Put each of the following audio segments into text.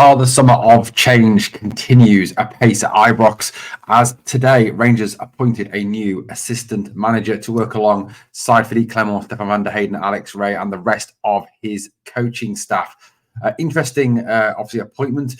While the summer of change continues apace at Ibrox, as today Rangers appointed a new assistant manager to work alongside Phillipe Clement, Stefan van der Heyden, Alex Ray, and the rest of his coaching staff. Interesting, obviously, appointment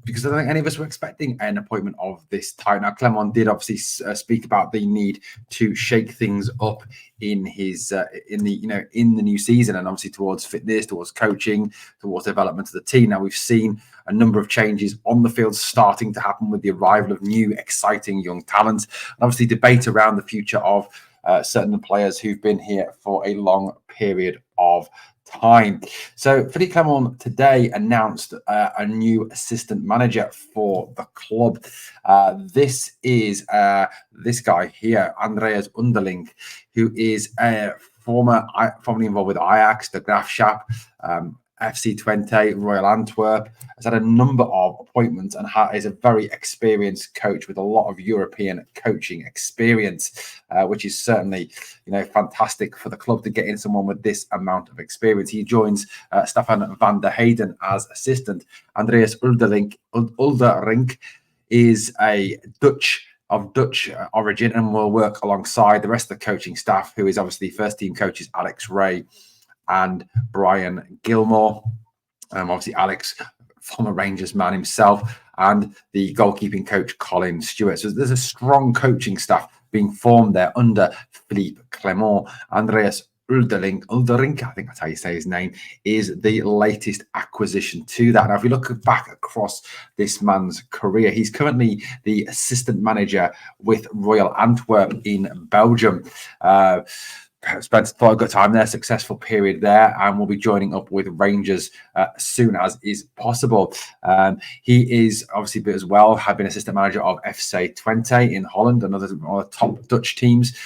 because I don't think any of us were expecting an appointment of this type. Now, Clement did obviously speak about the need to shake things up in his in the new season, and obviously towards fitness, towards coaching, towards development of the team. Now, we've seen a number of changes on the field starting to happen with the arrival of new, exciting young talent, and obviously debate around the future of certain players who've been here for a long period of time. So Phillipe Clement today announced a new assistant manager for the club. This is this guy here, Andreas Alderink, who is formerly involved with Ajax, the Graafschap, FC Twente, Royal Antwerp, has had a number of appointments and is a very experienced coach with a lot of European coaching experience, which is certainly, fantastic for the club to get in someone with this amount of experience. He joins Stefan van der Heyden as assistant. Andreas Alderink is a Dutch origin and will work alongside the rest of the coaching staff, who is obviously first team coaches Alex Ray and Brian Gilmore. Obviously, Alex, former Rangers man himself, and the goalkeeping coach Colin Stewart. So there's a strong coaching staff being formed there under Phillipe Clement. Andreas Alderink, I think that's how you say his name, is the latest acquisition to that. Now, if we look back across this man's career, he's currently the assistant manager with Royal Antwerp in Belgium. Spent quite a good time there, successful period there, and will be joining up with Rangers as soon as is possible. He is obviously as well have been assistant manager of FC Twente in Holland, another one of the top Dutch teams.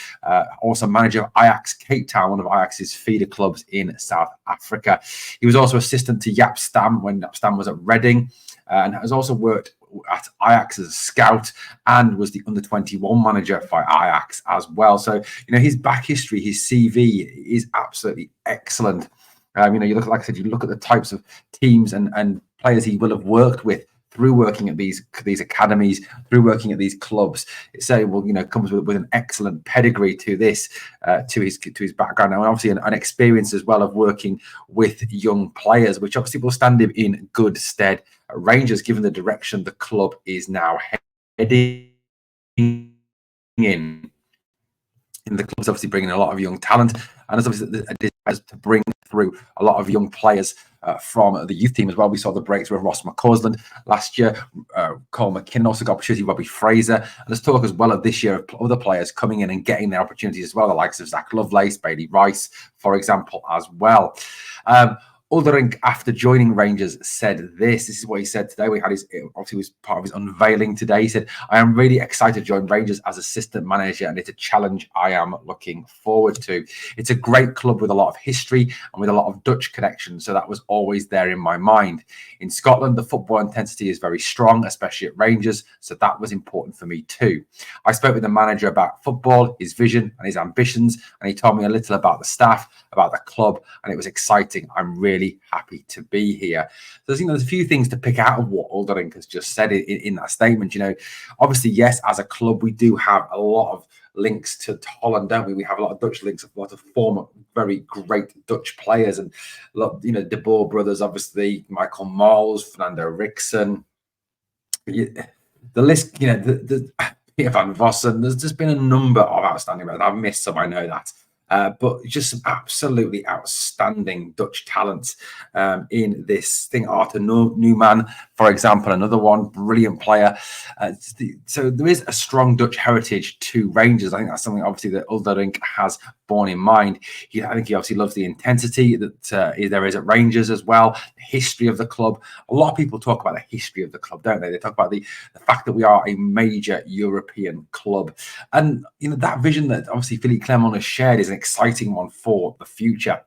Also manager of Ajax Cape Town, one of Ajax's feeder clubs in South Africa. He was also assistant to Jaap Stam when Jaap Stam was at Reading, and has also worked at Ajax as a scout and was the under-21 manager for Ajax as well. So, his back history, his CV is absolutely excellent. You look, like I said, you look at the types of teams and players he will have worked with through working at these academies, through working at these clubs. So, comes with an excellent pedigree to this, to his background, and obviously an experience as well of working with young players, which obviously will stand him in good stead at Rangers, given the direction the club is now heading in. And the club's obviously bringing a lot of young talent, and as obviously to bring through a lot of young players from the youth team as well. We saw the breakthrough of Ross McCausland last year. Cole McKinnon also got opportunity. Robbie Fraser, and let's talk as well of this year of other players coming in and getting their opportunities as well. The likes of Zach Lovelace, Bailey Rice, for example, as well. Alderink, after joining Rangers, said this. This is what he said today. We had obviously was part of his unveiling today. He said, "I am really excited to join Rangers as assistant manager, and it's a challenge I am looking forward to. It's a great club with a lot of history and with a lot of Dutch connections, so that was always there in my mind. In Scotland, the football intensity is very strong, especially at Rangers, so that was important for me too. I spoke with the manager about football, his vision and his ambitions, and he told me a little about the staff, about the club, and it was exciting. I'm really happy to be here." So there's a few things to pick out of what Alderink has just said in that statement. Obviously, yes, as a club, we do have a lot of links to Holland, don't we? We have a lot of Dutch links, a lot of former very great Dutch players, and a lot, De Boer brothers, obviously, Michael Mols, Fernando Rickson, the list, the Peter van Vossen. There's just been a number of outstanding players. I've missed some, I know that. But just some absolutely outstanding Dutch talent in this thing. Arthur Newman, for example, another one, brilliant player. So there is a strong Dutch heritage to Rangers. I think that's something obviously that Alderink has borne in mind. I think he obviously loves the intensity that there is at Rangers as well, the history of the club. A lot of people talk about the history of the club, don't they? They talk about the fact that we are a major European club. And that vision that obviously Phillipe Clement has shared is an exciting one for the future.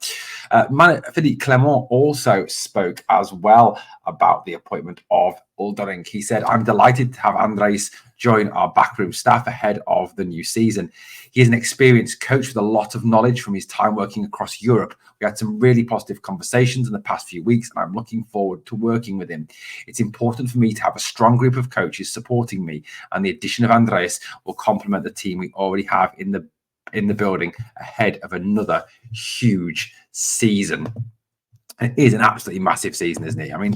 Phillipe Clement also spoke as well about the appointment of Alderink. He said, "I'm delighted to have Andreas join our backroom staff ahead of the new season. He is an experienced coach with a lot of knowledge from his time working across Europe We had some really positive conversations in the past few weeks, and I'm looking forward to working with him. It's important for me to have a strong group of coaches supporting me, and the addition of Andreas will complement the team we already have in the building ahead of another huge season. It is an absolutely massive season, isn't it? I mean,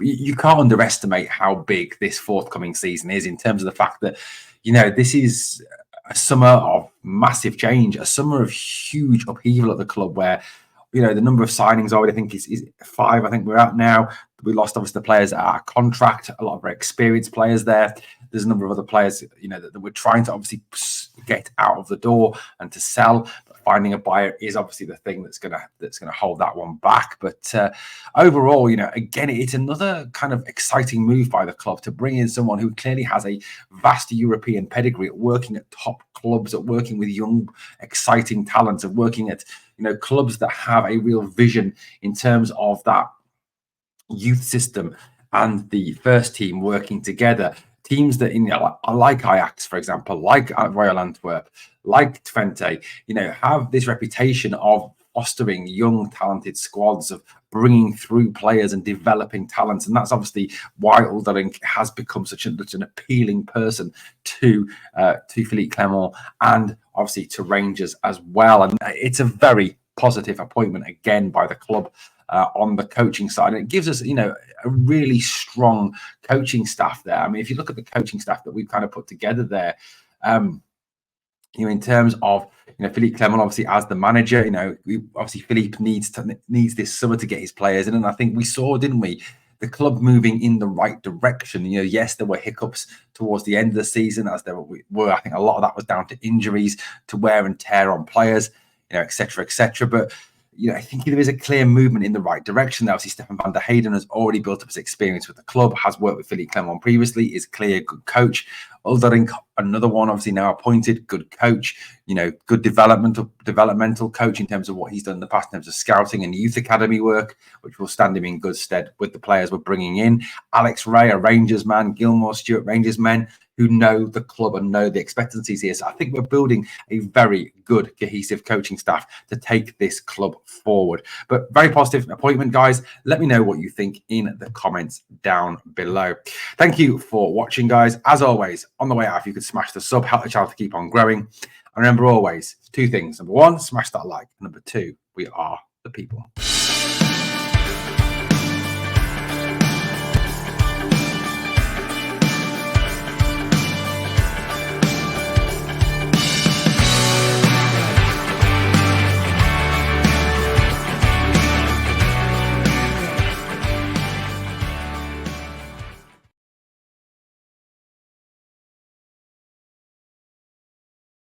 you can't underestimate how big this forthcoming season is in terms of the fact that, this is a summer of massive change, a summer of huge upheaval at the club where, the number of signings already, I think, is 5. I think we're at now. We lost, obviously, the players at our contract, a lot of very experienced players there. There's a number of other players, that we're trying to obviously get out of the door and to sell. But finding a buyer is obviously the thing that's gonna hold that one back. But overall, again, it's another kind of exciting move by the club to bring in someone who clearly has a vast European pedigree at working at top clubs, at working with young, exciting talents, at working at clubs that have a real vision in terms of that youth system and the first team working together. Teams that, like Ajax, for example, like Royal Antwerp, like Twente, have this reputation of fostering young, talented squads, of bringing through players and developing talents. And that's obviously why Alderink has become such an appealing person to Phillipe Clement and obviously to Rangers as well. And it's a very positive appointment again by the club on the coaching side. And it gives us, a really strong coaching staff there. I mean, if you look at the coaching staff that we've kind of put together there, in terms of, Phillipe Clement, obviously, as the manager, obviously Philippe needs this summer to get his players in. And I think we saw, didn't we, the club moving in the right direction. Yes, there were hiccups towards the end of the season, as there were. I think a lot of that was down to injuries, to wear and tear on players, et cetera, et cetera. But I think there is a clear movement in the right direction. Obviously, Stefan van der Heyden has already built up his experience with the club, has worked with Phillipe Clement previously, is clear, good coach. Alderink, another one, obviously now appointed, good coach, good developmental coach in terms of what he's done in the past in terms of scouting and youth academy work, which will stand him in good stead with the players we're bringing in. Alex Ray, a Rangers man, Gilmore Stewart, Rangers men who know the club and know the expectancies here. So I think we're building a very good, cohesive coaching staff to take this club forward. But very positive appointment, guys. Let me know what you think in the comments down below. Thank you for watching, guys. As always, on the way out, if you could smash the sub, help the channel to keep on growing. And remember always, 2 things. Number 1, smash that like. Number 2, we are the people.